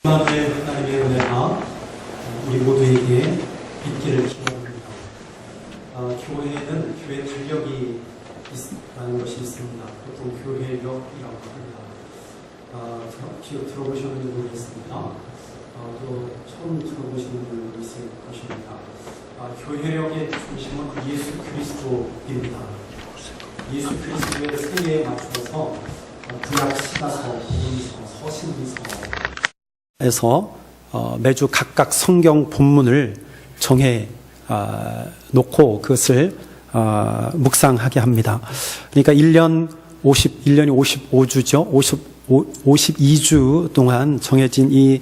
하나님의 은혜가 우리 모두에게 있기를 기원합니다. 교회에는 교회 달력이 있다는 것이 있습니다. 보통 교회력이라고 합니다. 들어보셨는지 모르겠습니다. 또 처음 들어보시는 분도 있을 것입니다. 교회력의 중심은 예수 그리스도입니다. 예수 그리스도의 생애에 맞춰서 구약 시가서, 복음서, 서신서 에서 매주 각각 성경 본문을 정해 놓고 그것을 묵상하게 합니다. 그러니까 1년이 55주죠. 52주 동안 정해진 이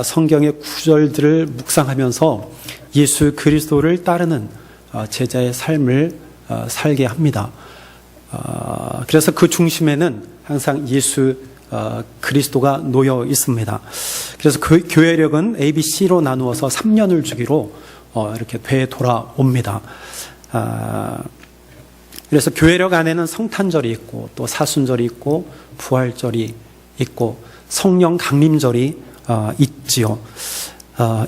성경의 구절들을 묵상하면서 예수 그리스도를 따르는 제자의 삶을 살게 합니다. 그래서 그 중심에는 항상 예수 그리스도가 놓여 있습니다. 그래서 그 교회력은 ABC로 나누어서 3년을 주기로 이렇게 되돌아옵니다. 그래서 교회력 안에는 성탄절이 있고 또 사순절이 있고 부활절이 있고 성령 강림절이 있지요.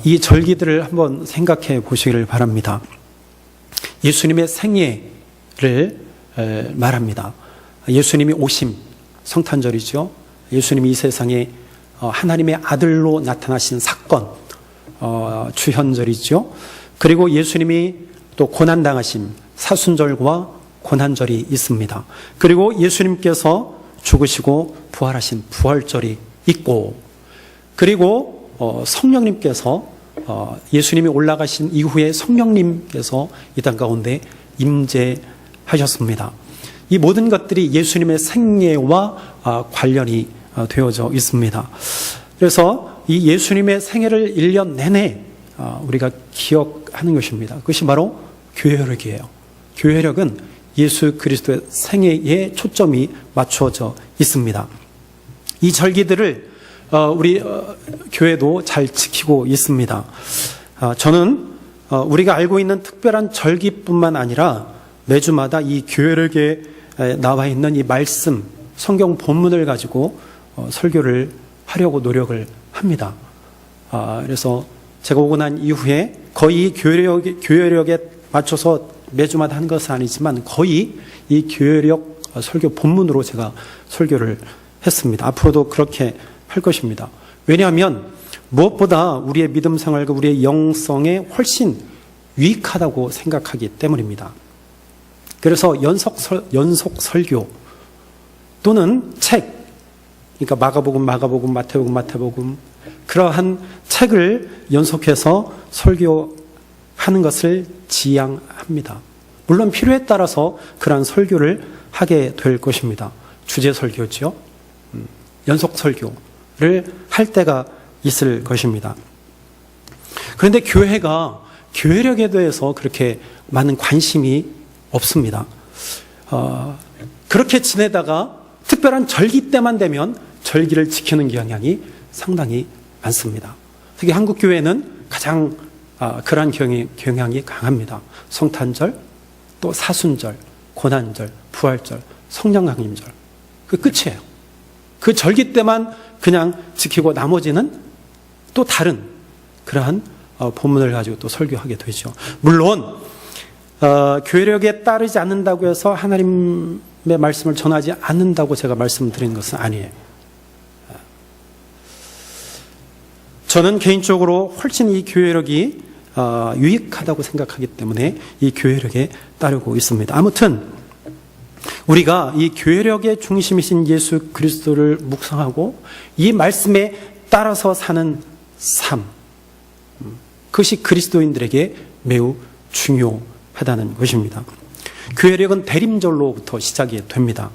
이 절기들을 한번 생각해 보시기를 바랍니다. 예수님의 생애를 말합니다. 예수님이 오심, 성탄절이죠. 예수님이 이 세상에 하나님의 아들로 나타나신 사건, 주현절이죠. 그리고 예수님이 또 고난당하신 사순절과 고난절이 있습니다. 그리고 예수님께서 죽으시고 부활하신 부활절이 있고, 그리고 성령님께서 예수님이 올라가신 이후에 성령님께서 이 땅 가운데 임재하셨습니다. 이 모든 것들이 예수님의 생애와 관련이 되어져 있습니다. 그래서 이 예수님의 생애를 1년 내내 우리가 기억하는 것입니다. 그것이 바로 교회력이에요. 교회력은 예수 그리스도의 생애에 초점이 맞추어져 있습니다. 이 절기들을 우리 교회도 잘 지키고 있습니다. 저는 우리가 알고 있는 특별한 절기뿐만 아니라 매주마다 이 교회력에 나와 있는 이 말씀, 성경 본문을 가지고 설교를 하려고 노력을 합니다. 그래서 제가 오고 난 이후에 거의 교회력에 맞춰서 매주마다 한 것은 아니지만 거의 이 교회력 설교 본문으로 제가 설교를 했습니다. 앞으로도 그렇게 할 것입니다. 왜냐하면 무엇보다 우리의 믿음 생활과 우리의 영성에 훨씬 유익하다고 생각하기 때문입니다. 그래서 연속 설교 또는 책, 그러니까 마가복음, 마태복음 그러한 책을 연속해서 설교하는 것을 지향합니다. 물론 필요에 따라서 그러한 설교를 하게 될 것입니다. 주제 설교죠. 연속 설교를 할 때가 있을 것입니다. 그런데 교회가 교회력에 대해서 그렇게 많은 관심이 없습니다. 그렇게 지내다가 특별한 절기 때만 되면 절기를 지키는 경향이 상당히 많습니다. 특히 한국 교회는 가장 그러한 경향이 강합니다. 성탄절, 또 사순절, 고난절, 부활절, 성령 강림절. 그 끝이에요. 그 절기 때만 그냥 지키고 나머지는 또 다른 그러한 본문을 가지고 또 설교하게 되죠. 물론 교회력에 따르지 않는다고 해서 하나님의 말씀을 전하지 않는다고 제가 말씀드린 것은 아니에요. 저는 개인적으로 훨씬 이 교회력이 유익하다고 생각하기 때문에 이 교회력에 따르고 있습니다. 아무튼 우리가 이 교회력의 중심이신 예수 그리스도를 묵상하고 이 말씀에 따라서 사는 삶, 그것이 그리스도인들에게 매우 중요하다는 것입니다. 교회력은 대림절로부터 시작이 됩니다.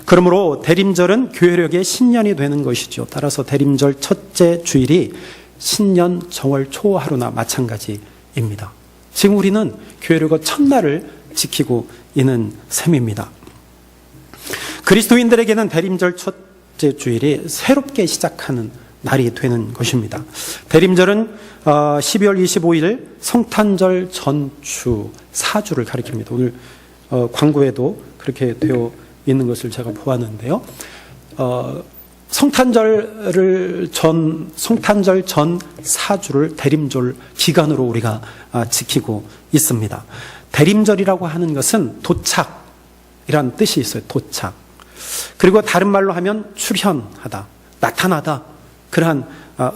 그러므로 대림절은 교회력의 신년이 되는 것이죠. 따라서 대림절 첫째 주일이 신년 정월 초하루나 마찬가지입니다. 지금 우리는 교회력의 첫날을 지키고 있는 셈입니다. 그리스도인들에게는 대림절 첫째 주일이 새롭게 시작하는 날이 되는 것입니다. 대림절은 12월 25일 성탄절 전주 4주를 가리킵니다. 오늘 광고에도 그렇게 되어 있는 것을 제가 보았는데요. 성탄절 전 4주를 대림절 기간으로 우리가 지키고 있습니다. 대림절이라고 하는 것은 도착이란 뜻이 있어요. 도착. 그리고 다른 말로 하면 출현하다, 나타나다, 그러한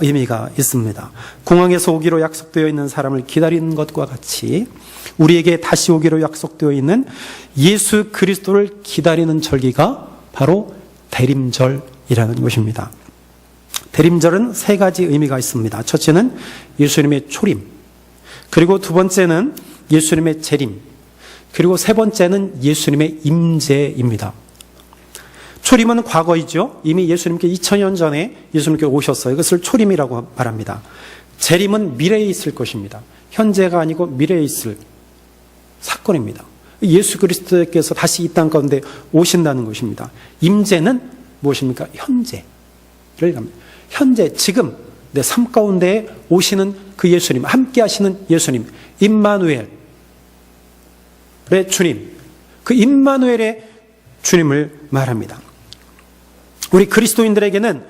의미가 있습니다. 공항에서 오기로 약속되어 있는 사람을 기다리는 것과 같이 우리에게 다시 오기로 약속되어 있는 예수 그리스도를 기다리는 절기가 바로 대림절이라는 것입니다. 대림절은 세 가지 의미가 있습니다. 첫째는 예수님의 초림, 그리고 두 번째는 예수님의 재림, 그리고 세 번째는 예수님의 임재입니다. 초림은 과거이죠. 이미 예수님께 2000년 전에 예수님께 오셨어요. 이것을 초림이라고 말합니다. 재림은 미래에 있을 것입니다. 현재가 아니고 미래에 있을 사건입니다. 예수 그리스도께서 다시 이 땅 가운데 오신다는 것입니다. 임재는 무엇입니까? 현재를 갑니다. 현재, 지금 내 삶 가운데 오시는 그 예수님, 함께 하시는 예수님, 임마누엘의 주님, 그 임마누엘의 주님을 말합니다. 우리 그리스도인들에게는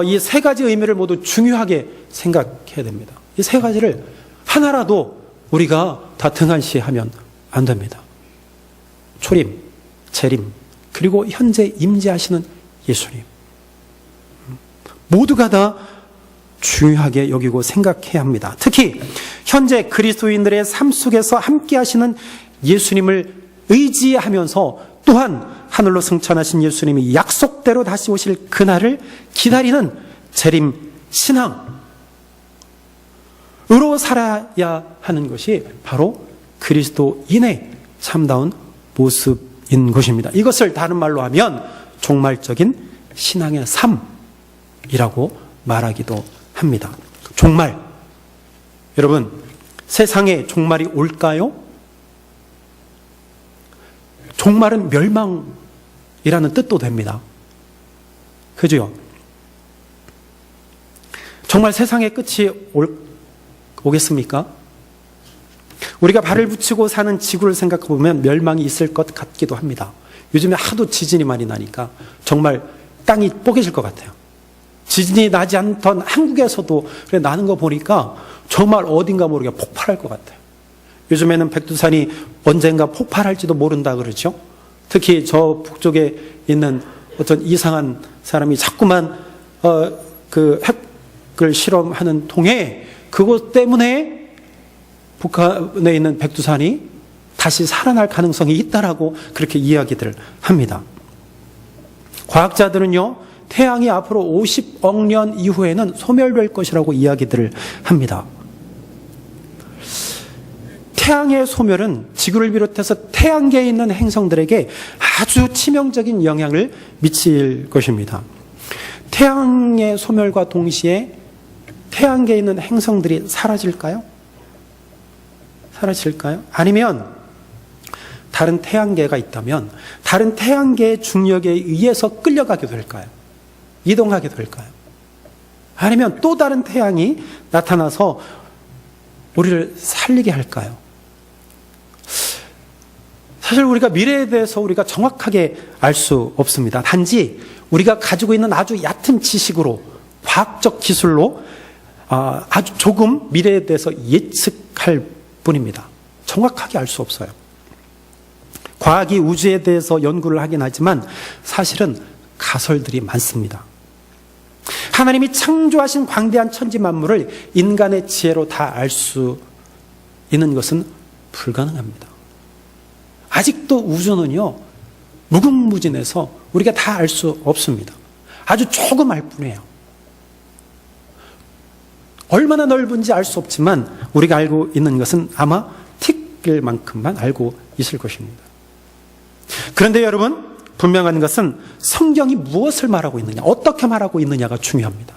이 세 가지 의미를 모두 중요하게 생각해야 됩니다. 이 세 가지를 하나라도 우리가 다 등한시하면 안 됩니다. 초림, 재림, 그리고 현재 임재하시는 예수님. 모두가 다 중요하게 여기고 생각해야 합니다. 특히 현재 그리스도인들의 삶 속에서 함께 하시는 예수님을 의지하면서 또한 하늘로 승천하신 예수님이 약속대로 다시 오실 그날을 기다리는 재림 신앙으로 살아야 하는 것이 바로 그리스도인의 참다운 모습인 것입니다. 이것을 다른 말로 하면 종말적인 신앙의 삶이라고 말하기도 합니다. 종말. 여러분, 세상에 종말이 올까요? 종말은 멸망이라는 뜻도 됩니다. 그죠? 정말 세상의 끝이 오겠습니까? 우리가 발을 붙이고 사는 지구를 생각해 보면 멸망이 있을 것 같기도 합니다. 요즘에 하도 지진이 많이 나니까 정말 땅이 뽀개질 것 같아요. 지진이 나지 않던 한국에서도 나는 거 보니까 정말 어딘가 모르게 폭발할 것 같아요. 요즘에는 백두산이 언젠가 폭발할지도 모른다 그러죠. 특히 저 북쪽에 있는 어떤 이상한 사람이 자꾸만 그 핵을 실험하는 통에 그것 때문에 북한에 있는 백두산이 다시 살아날 가능성이 있다라고 그렇게 이야기들을 합니다. 과학자들은요, 태양이 앞으로 50억 년 이후에는 소멸될 것이라고 이야기들을 합니다. 태양의 소멸은 지구를 비롯해서 태양계에 있는 행성들에게 아주 치명적인 영향을 미칠 것입니다. 태양의 소멸과 동시에 태양계에 있는 행성들이 사라질까요? 사라질까요? 아니면 다른 태양계가 있다면 다른 태양계의 중력에 의해서 끌려가게 될까요? 이동하게 될까요? 아니면 또 다른 태양이 나타나서 우리를 살리게 할까요? 사실 우리가 미래에 대해서 우리가 정확하게 알 수 없습니다. 단지 우리가 가지고 있는 아주 얕은 지식으로, 과학적 기술로 아주 조금 미래에 대해서 예측할 뿐입니다. 정확하게 알 수 없어요. 과학이 우주에 대해서 연구를 하긴 하지만 사실은 가설들이 많습니다. 하나님이 창조하신 광대한 천지 만물을 인간의 지혜로 다 알 수 있는 것은 불가능합니다. 아직도 우주는요, 무궁무진해서 우리가 다 알 수 없습니다. 아주 조금 알 뿐이에요. 얼마나 넓은지 알 수 없지만 우리가 알고 있는 것은 아마 틱일만큼만 알고 있을 것입니다. 그런데 여러분, 분명한 것은 성경이 무엇을 말하고 있느냐, 어떻게 말하고 있느냐가 중요합니다.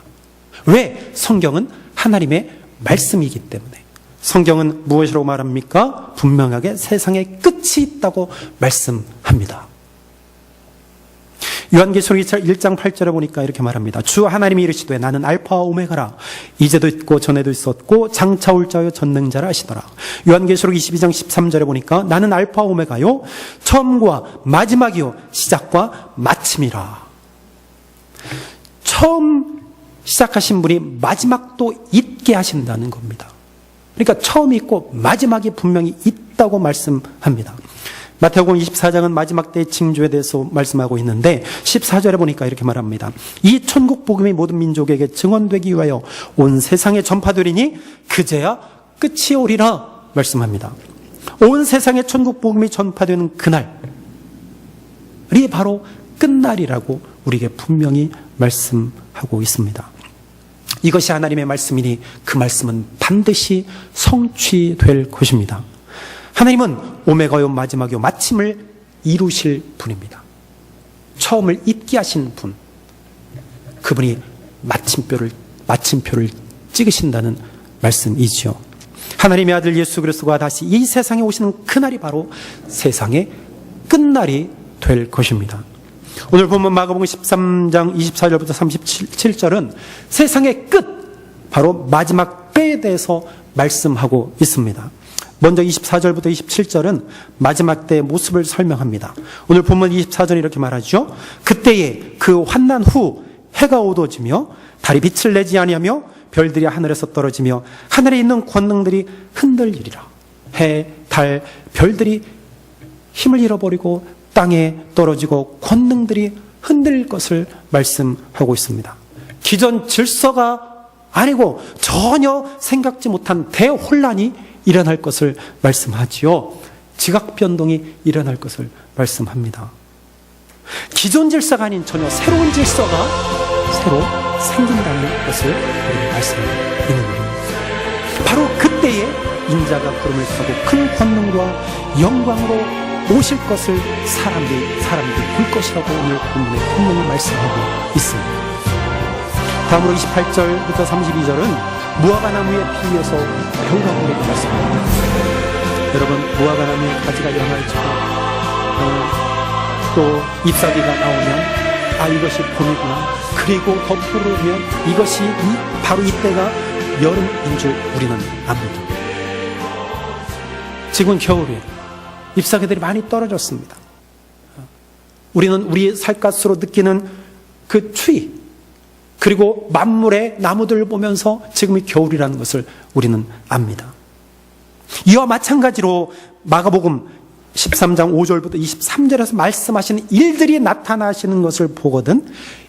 왜? 성경은 하나님의 말씀이기 때문에. 성경은 무엇이라고 말합니까? 분명하게 세상에 끝이 있다고 말씀합니다. 요한계시록 1장 8절에 보니까 이렇게 말합니다. 주 하나님이 이르시되 나는 알파와 오메가라. 이제도 있고 전에도 있었고 장차 올 자요 전능자라 하시더라. 요한계시록 22장 13절에 보니까 나는 알파와 오메가요 처음과 마지막이요 시작과 마침이라. 처음 시작하신 분이 마지막도 있게 하신다는 겁니다. 그러니까 처음이 있고 마지막이 분명히 있다고 말씀합니다. 마태복음 24장은 마지막 때의 징조에 대해서 말씀하고 있는데 14절에 보니까 이렇게 말합니다. 이 천국 복음이 모든 민족에게 증언되기 위하여 온 세상에 전파되리니 그제야 끝이 오리라 말씀합니다. 온 세상에 천국 복음이 전파되는 그날이 바로 끝날이라고 우리에게 분명히 말씀하고 있습니다. 이것이 하나님의 말씀이니 그 말씀은 반드시 성취될 것입니다. 하나님은 오메가요 마지막요 마침을 이루실 분입니다. 처음을 있게 하신 분, 그분이 마침표를 찍으신다는 말씀이지요. 하나님의 아들 예수 그리스도가 다시 이 세상에 오시는 그날이 바로 세상의 끝날이 될 것입니다. 오늘 보면 마가복음 13장 24절부터 37절은 세상의 끝, 바로 마지막 때에 대해서 말씀하고 있습니다. 먼저 24절부터 27절은 마지막 때의 모습을 설명합니다. 오늘 본문 24절에 이렇게 말하죠. 그때에 그 환난 후 해가 어두워지며 달이 빛을 내지 아니하며 별들이 하늘에서 떨어지며 하늘에 있는 권능들이 흔들리리라. 해, 달, 별들이 힘을 잃어버리고 땅에 떨어지고 권능들이 흔들릴 것을 말씀하고 있습니다. 기존 질서가 아니고 전혀 생각지 못한 대혼란이 일어날 것을 말씀하지요. 지각 변동이 일어날 것을 말씀합니다. 기존 질서가 아닌 전혀 새로운 질서가 새로 생긴다는 것을 말씀하고 있는 겁니다. 바로 그때에 인자가 구름을 타고 큰 권능과 영광으로 오실 것을 사람들이 볼 것이라고 오늘 본문에 분명히 말씀하고 있습니다. 다음으로 28절부터 32절은 무화과 나무에 비유해서 경각으로 말씀합니다. 여러분, 무화과 나무에 가지가 연화해지고 또 잎사귀가 나오면 이것이 봄이구나. 그리고 더 푸르면 이것이 바로 이때가 여름인 줄 우리는 압니다. 지금 겨울에 잎사귀들이 많이 떨어졌습니다. 우리는 우리 살갗으로 느끼는 그 추위, 그리고 만물의 나무들을 보면서 지금이 겨울이라는 것을 우리는 압니다. 이와 마찬가지로 마가복음 13장 5절부터 23절에서 말씀하시는 일들이 나타나시는 것을 보거든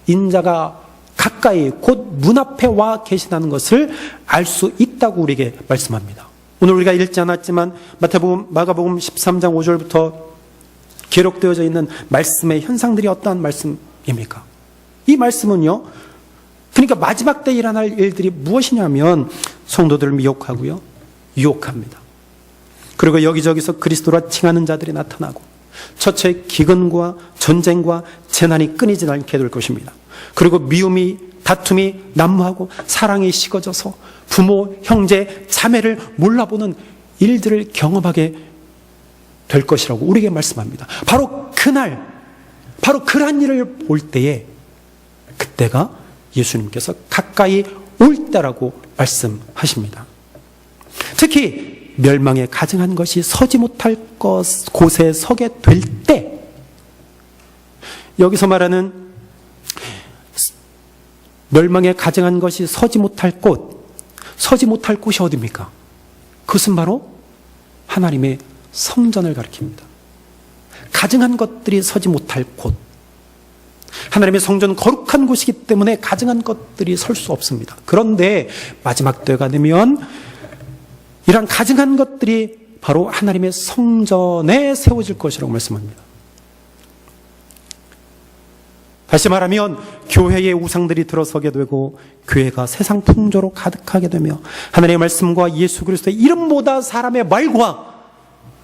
인자가 가까이 곧 문 앞에 와 계시다는 것을 알 수 있다고 우리에게 말씀합니다. 오늘 우리가 읽지 않았지만 마가복음 13장 5절부터 기록되어져 있는 말씀의 현상들이 어떠한 말씀입니까? 이 말씀은요, 그러니까 마지막 때 일어날 일들이 무엇이냐면 성도들을 미혹하고요, 유혹합니다. 그리고 여기저기서 그리스도라 칭하는 자들이 나타나고 처처의 기근과 전쟁과 재난이 끊이지 않게 될 것입니다. 그리고 미움이, 다툼이 난무하고 사랑이 식어져서 부모, 형제, 자매를 몰라보는 일들을 경험하게 될 것이라고 우리에게 말씀합니다. 바로 그날, 바로 그러한 일을 볼 때에 그때가 예수님께서 가까이 올 때라고 말씀하십니다. 특히 멸망에 가증한 것이 서지 못할 곳에 서게 될 때, 여기서 말하는 멸망에 가증한 것이 서지 못할 곳, 서지 못할 곳이 어디입니까? 그것은 바로 하나님의 성전을 가리킵니다. 가증한 것들이 서지 못할 곳, 하나님의 성전은 거룩한 곳이기 때문에 가증한 것들이 설 수 없습니다. 그런데 마지막 때가 되면 이런 가증한 것들이 바로 하나님의 성전에 세워질 것이라고 말씀합니다. 다시 말하면 교회의 우상들이 들어서게 되고 교회가 세상 풍조로 가득하게 되며 하나님의 말씀과 예수 그리스도의 이름보다 사람의 말과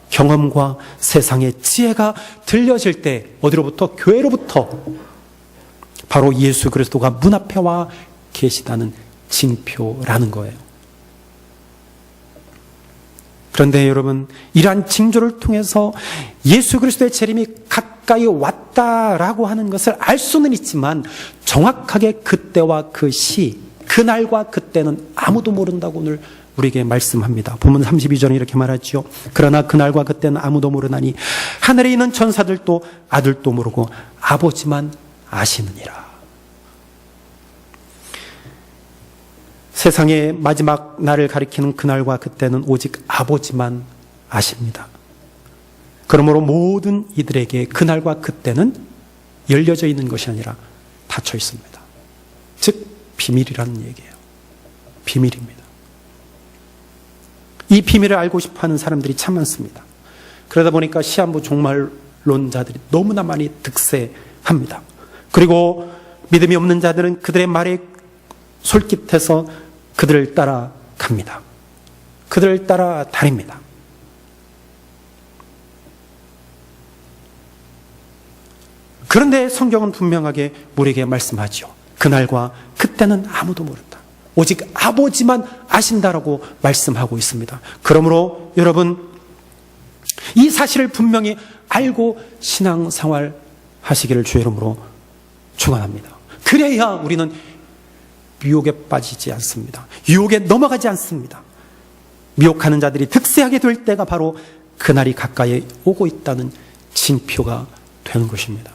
경험과 세상의 지혜가 들려질 때 어디로부터? 교회로부터 바로 예수 그리스도가 문 앞에 와 계시다는 징표라는 거예요. 그런데 여러분, 이러한 징조를 통해서 예수 그리스도의 재림이 가까이 왔다라고 하는 것을 알 수는 있지만 정확하게 그때와 그 시, 그날과 그때는 아무도 모른다고 오늘 우리에게 말씀합니다. 본문 32절에 이렇게 말하지요. 그러나 그날과 그때는 아무도 모르나니 하늘에 있는 천사들도 아들도 모르고 아버지만 아시느니라. 세상의 마지막 날을 가리키는 그날과 그때는 오직 아버지만 아십니다. 그러므로 모든 이들에게 그날과 그때는 열려져 있는 것이 아니라 닫혀 있습니다. 즉 비밀이라는 얘기예요. 비밀입니다. 이 비밀을 알고 싶어하는 사람들이 참 많습니다. 그러다 보니까 시한부 종말론자들이 너무나 많이 득세합니다. 그리고 믿음이 없는 자들은 그들의 말에 솔깃해서 그들을 따라갑니다. 그들을 따라 다닙니다. 그런데 성경은 분명하게 우리에게 말씀하죠. 그날과 그때는 아무도 모른다. 오직 아버지만 아신다라고 말씀하고 있습니다. 그러므로 여러분, 이 사실을 분명히 알고 신앙생활 하시기를 주의 이름으로 축원합니다. 그래야 우리는 유혹에 빠지지 않습니다. 유혹에 넘어가지 않습니다. 미혹하는 자들이 득세하게 될 때가 바로 그날이 가까이 오고 있다는 징표가 되는 것입니다.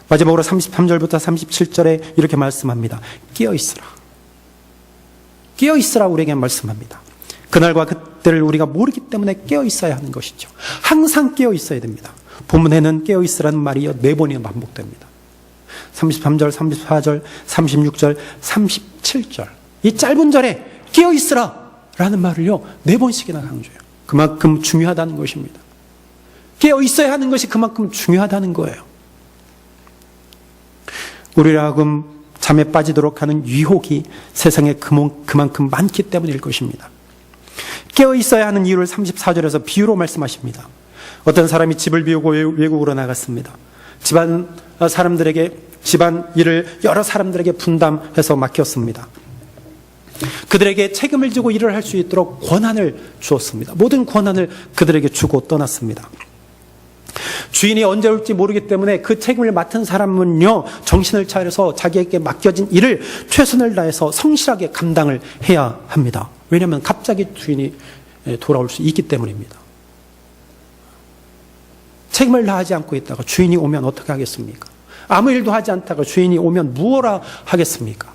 마지막으로 33절부터 37절에 이렇게 말씀합니다. 깨어있으라. 깨어있으라 우리에게 말씀합니다. 그날과 그때를 우리가 모르기 때문에 깨어있어야 하는 것이죠. 항상 깨어있어야 됩니다. 본문에는 깨어있으라는 말이 4번이나 반복됩니다. 33절, 34절, 36절, 37절. 이 짧은 절에 깨어있으라 라는 말을요 4번씩이나 강조해요. 그만큼 중요하다는 것입니다. 깨어있어야 하는 것이 그만큼 중요하다는 거예요. 우리를 하여금 잠에 빠지도록 하는 유혹이 세상에 그만큼 많기 때문일 것입니다. 깨어있어야 하는 이유를 34절에서 비유로 말씀하십니다. 어떤 사람이 집을 비우고 외국으로 나갔습니다. 집안 일을 여러 사람들에게 분담해서 맡겼습니다. 그들에게 책임을 지고 일을 할 수 있도록 권한을 주었습니다. 모든 권한을 그들에게 주고 떠났습니다. 주인이 언제 올지 모르기 때문에 그 책임을 맡은 사람은요, 정신을 차려서 자기에게 맡겨진 일을 최선을 다해서 성실하게 감당을 해야 합니다. 왜냐하면 갑자기 주인이 돌아올 수 있기 때문입니다. 책임을 다하지 않고 있다가 주인이 오면 어떻게 하겠습니까? 아무 일도 하지 않다가 주인이 오면 무엇라 하겠습니까?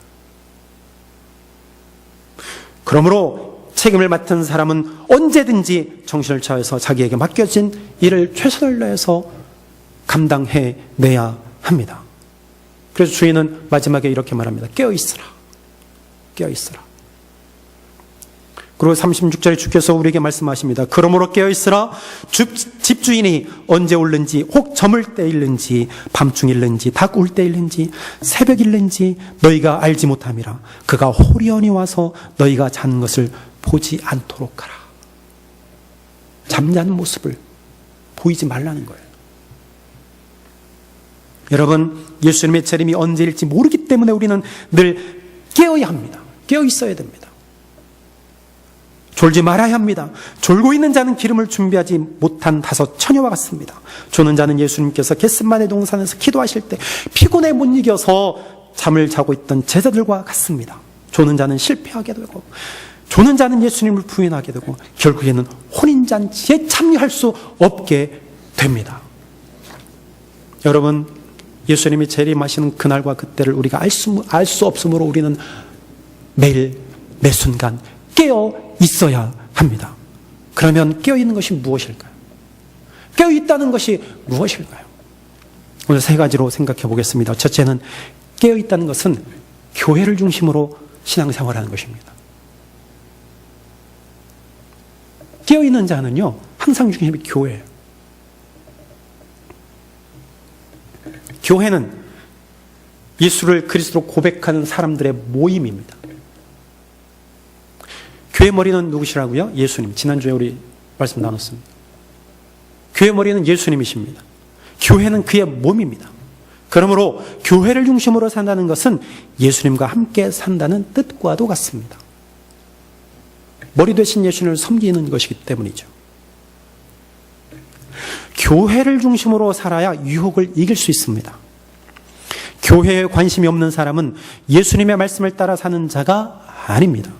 그러므로 책임을 맡은 사람은 언제든지 정신을 차려서 자기에게 맡겨진 일을 최선을 다해서 감당해내야 합니다. 그래서 주인은 마지막에 이렇게 말합니다. 깨어있으라. 깨어있으라. 그리고 36절에 주께서 우리에게 말씀하십니다. 그러므로 깨어있으라. 집주인이 언제 올는지, 혹 저물 때일는지, 밤중일는지, 닭 울 때일는지, 새벽일는지 너희가 알지 못함이라. 그가 호리언이 와서 너희가 자는 것을 보지 않도록 하라. 잠자는 모습을 보이지 말라는 거예요. 여러분, 예수님의 재림이 언제일지 모르기 때문에 우리는 늘 깨어야 합니다. 깨어 있어야 됩니다. 졸지 말아야 합니다. 졸고 있는 자는 기름을 준비하지 못한 5 처녀와 같습니다. 조는 자는 예수님께서 겟세마네 동산에서 기도하실 때 피곤에 못 이겨서 잠을 자고 있던 제자들과 같습니다. 조는 자는 실패하게 되고, 조는 자는 예수님을 부인하게 되고, 결국에는 혼인잔치에 참여할 수 없게 됩니다. 여러분, 예수님이 재림하시는 그날과 그때를 우리가 알 수 없으므로 우리는 매일 매 순간 깨어 있어야 합니다. 그러면 깨어 있는 것이 무엇일까요? 깨어 있다는 것이 무엇일까요? 오늘 3가지로 생각해 보겠습니다. 첫째는 깨어 있다는 것은 교회를 중심으로 신앙생활하는 것입니다. 깨어 있는 자는요, 항상 중심이 교회예요. 교회는 예수를 그리스도로 고백하는 사람들의 모임입니다. 교회 머리는 누구시라고요? 예수님. 지난주에 우리 말씀 나눴습니다. 교회 머리는 예수님이십니다. 교회는 그의 몸입니다. 그러므로 교회를 중심으로 산다는 것은 예수님과 함께 산다는 뜻과도 같습니다. 머리 되신 예수님을 섬기는 것이기 때문이죠. 교회를 중심으로 살아야 유혹을 이길 수 있습니다. 교회에 관심이 없는 사람은 예수님의 말씀을 따라 사는 자가 아닙니다.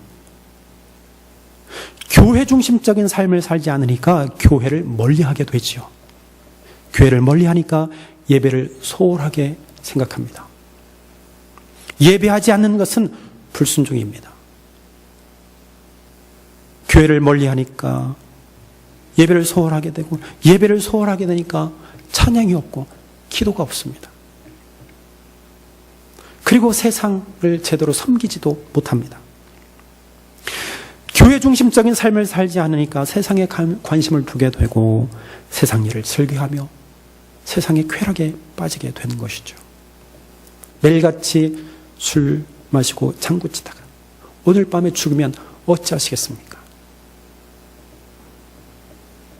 교회 중심적인 삶을 살지 않으니까 교회를 멀리하게 되죠. 교회를 멀리하니까 예배를 소홀하게 생각합니다. 예배하지 않는 것은 불순종입니다. 교회를 멀리하니까 예배를 소홀하게 되고, 예배를 소홀하게 되니까 찬양이 없고 기도가 없습니다. 그리고 세상을 제대로 섬기지도 못합니다. 교회 중심적인 삶을 살지 않으니까 세상에 관심을 두게 되고 세상 일을 즐겨하며 세상의 쾌락에 빠지게 되는 것이죠. 매일같이 술 마시고 장구치다가 오늘 밤에 죽으면 어찌하시겠습니까?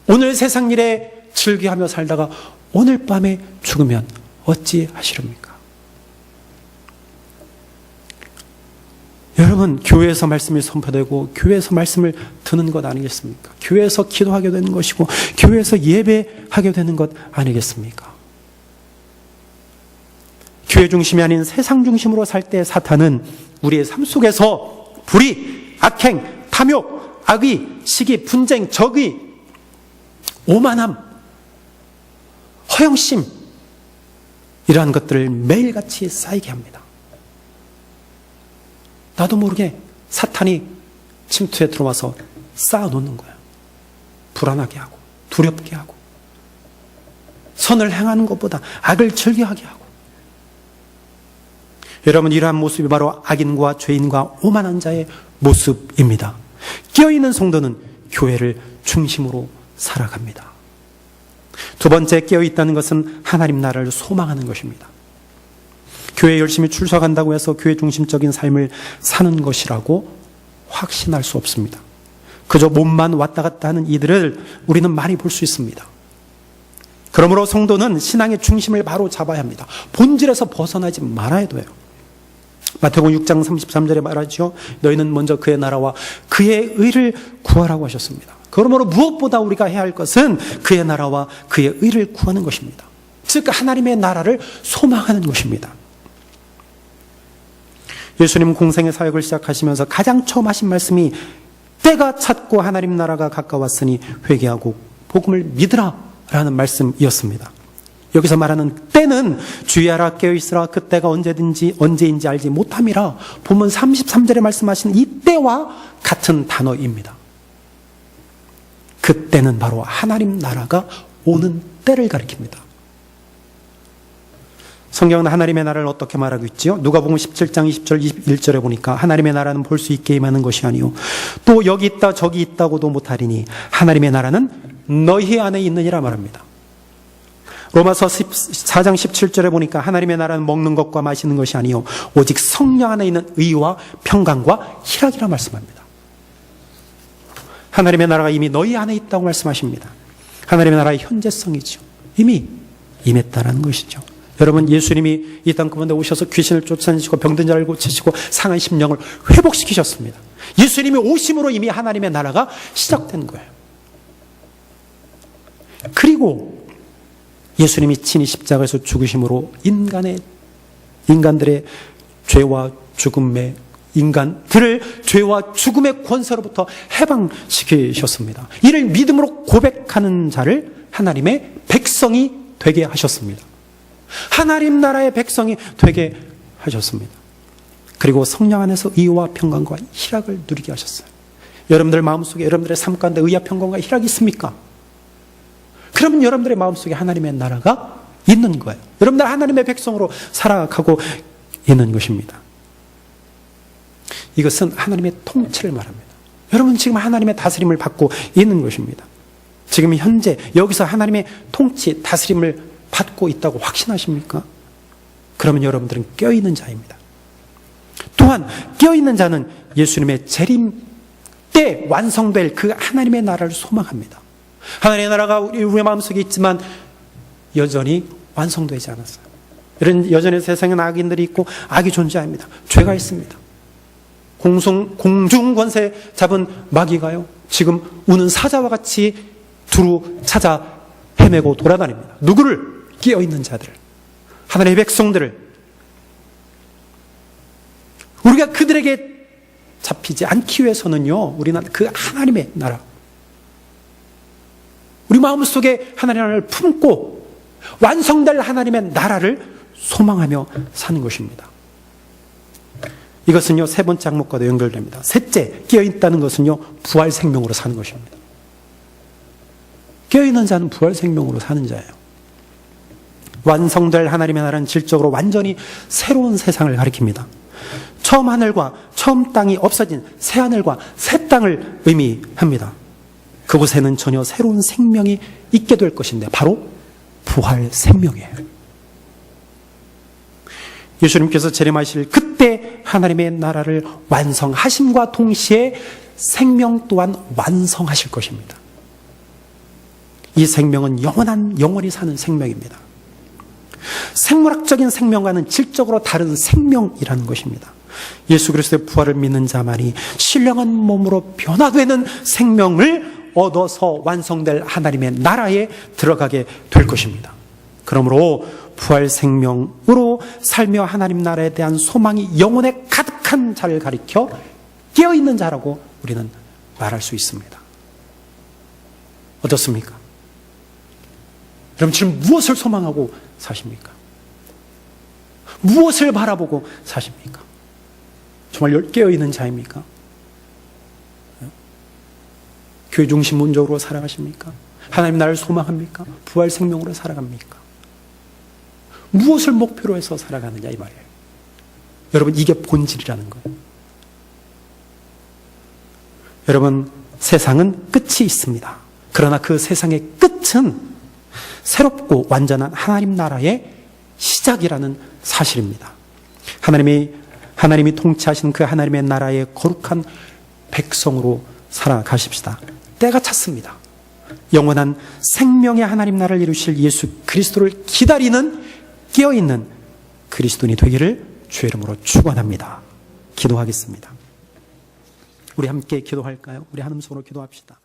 오늘 세상 일에 즐겨하며 살다가 오늘 밤에 죽으면 어찌하시렵니까? 여러분, 교회에서 말씀이 선포되고 교회에서 말씀을 듣는 것 아니겠습니까? 교회에서 기도하게 되는 것이고 교회에서 예배하게 되는 것 아니겠습니까? 교회 중심이 아닌 세상 중심으로 살 때 사탄은 우리의 삶 속에서 불의, 악행, 탐욕, 악의, 시기, 분쟁, 적의, 오만함, 허영심 이러한 것들을 매일같이 쌓이게 합니다. 나도 모르게 사탄이 침투에 들어와서 쌓아놓는 거예요. 불안하게 하고 두렵게 하고 선을 행하는 것보다 악을 즐겨하게 하고. 여러분, 이러한 모습이 바로 악인과 죄인과 오만한 자의 모습입니다. 깨어있는 성도는 교회를 중심으로 살아갑니다. 두 번째, 깨어있다는 것은 하나님 나라를 소망하는 것입니다. 교회에 열심히 출석한다고 해서 교회 중심적인 삶을 사는 것이라고 확신할 수 없습니다. 그저 몸만 왔다 갔다 하는 이들을 우리는 많이 볼 수 있습니다. 그러므로 성도는 신앙의 중심을 바로 잡아야 합니다. 본질에서 벗어나지 말아야 돼요. 마태복음 6장 33절에 말하죠. 너희는 먼저 그의 나라와 그의 의를 구하라고 하셨습니다. 그러므로 무엇보다 우리가 해야 할 것은 그의 나라와 그의 의를 구하는 것입니다. 즉 하나님의 나라를 소망하는 것입니다. 예수님 공생의 사역을 시작하시면서 가장 처음 하신 말씀이 때가 찼고 하나님 나라가 가까웠으니 회개하고 복음을 믿으라 라는 말씀이었습니다. 여기서 말하는 때는 주의하라 깨어있으라 그 때가 언제인지 알지 못함이라. 본문 33절에 말씀하신 이 때와 같은 단어입니다. 그 때는 바로 하나님 나라가 오는 때를 가리킵니다. 성경은 하나님의 나라를 어떻게 말하고 있지요? 누가복음 17장 20절 21절에 보니까 하나님의 나라는 볼 수 있게 임하는 것이 아니요 또 여기 있다 저기 있다고도 못하리니 하나님의 나라는 너희 안에 있느니라 말합니다. 로마서 4장 17절에 보니까 하나님의 나라는 먹는 것과 마시는 것이 아니요 오직 성령 안에 있는 의와 평강과 희락이라 말씀합니다. 하나님의 나라가 이미 너희 안에 있다고 말씀하십니다. 하나님의 나라의 현재성이죠. 이미 임했다는 것이죠. 여러분, 예수님이 이 땅 가운데 오셔서 귀신을 쫓아내시고 병든 자를 고치시고 상한 심령을 회복시키셨습니다. 예수님이 오심으로 이미 하나님의 나라가 시작된 거예요. 그리고 예수님이 친히 십자가에서 죽으심으로 인간들의 죄와 죽음의 인간들을 죄와 죽음의 권세로부터 해방시키셨습니다. 이를 믿음으로 고백하는 자를 하나님의 백성이 되게 하셨습니다. 하나님 나라의 백성이 되게 하셨습니다. 그리고 성령 안에서 의와 평강과 희락을 누리게 하셨어요. 여러분들 마음속에 여러분들의 삶 가운데 의와 평강과 희락이 있습니까? 그러면 여러분들의 마음속에 하나님의 나라가 있는 거예요. 여러분들 하나님의 백성으로 살아가고 있는 것입니다. 이것은 하나님의 통치를 말합니다. 여러분 지금 하나님의 다스림을 받고 있는 것입니다. 지금 현재 여기서 하나님의 통치, 다스림을 받고 있다고 확신하십니까? 그러면 여러분들은 껴있는 자입니다. 또한 껴있는 자는 예수님의 재림 때 완성될 그 하나님의 나라를 소망합니다. 하나님의 나라가 우리의 마음속에 있지만 여전히 완성되지 않았어요. 이런 여전히 세상에 악인들이 있고 악이 존재합니다. 죄가 있습니다. 공중권세 잡은 마귀가요 지금 우는 사자와 같이 두루 찾아 헤매고 돌아다닙니다. 누구를? 끼어있는 자들, 하나님의 백성들을. 우리가 그들에게 잡히지 않기 위해서는요 우리는 그 하나님의 나라, 우리 마음속에 하나님의 나라를 품고 완성될 하나님의 나라를 소망하며 사는 것입니다. 이것은요, 세 번째 항목과도 연결됩니다. 셋째, 깨어있다는 것은요, 부활 생명으로 사는 것입니다. 깨어있는 자는 부활 생명으로 사는 자예요. 완성될 하나님의 나라는 질적으로 완전히 새로운 세상을 가리킵니다. 처음 하늘과 처음 땅이 없어진 새 하늘과 새 땅을 의미합니다. 그곳에는 전혀 새로운 생명이 있게 될 것인데 바로 부활 생명이에요. 예수님께서 재림하실 그때 하나님의 나라를 완성하심과 동시에 생명 또한 완성하실 것입니다. 이 생명은 영원히 사는 생명입니다. 생물학적인 생명과는 질적으로 다른 생명이라는 것입니다. 예수 그리스도의 부활을 믿는 자만이 신령한 몸으로 변화되는 생명을 얻어서 완성될 하나님의 나라에 들어가게 될 것입니다. 그러므로 부활 생명으로 살며 하나님 나라에 대한 소망이 영혼에 가득한 자를 가리켜 깨어있는 자라고 우리는 말할 수 있습니다. 어떻습니까? 여러분 지금 무엇을 소망하고 사십니까? 무엇을 바라보고 사십니까? 정말 깨어있는 자입니까? 교회 중심 문적으로 살아가십니까? 하나님 나라를 소망합니까? 부활 생명으로 살아갑니까? 무엇을 목표로 해서 살아가느냐 이 말이에요. 여러분 이게 본질이라는 거예요. 여러분 세상은 끝이 있습니다. 그러나 그 세상의 끝은 새롭고 완전한 하나님 나라의 시작이라는 사실입니다. 하나님이 통치하신 그 하나님의 나라의 거룩한 백성으로 살아가십시다. 때가 찼습니다. 영원한 생명의 하나님 나라를 이루실 예수 그리스도를 기다리는 깨어있는 그리스도인이 되기를 주의 이름으로 축원합니다. 기도하겠습니다. 우리 함께 기도할까요? 우리 한 음성으로 기도합시다.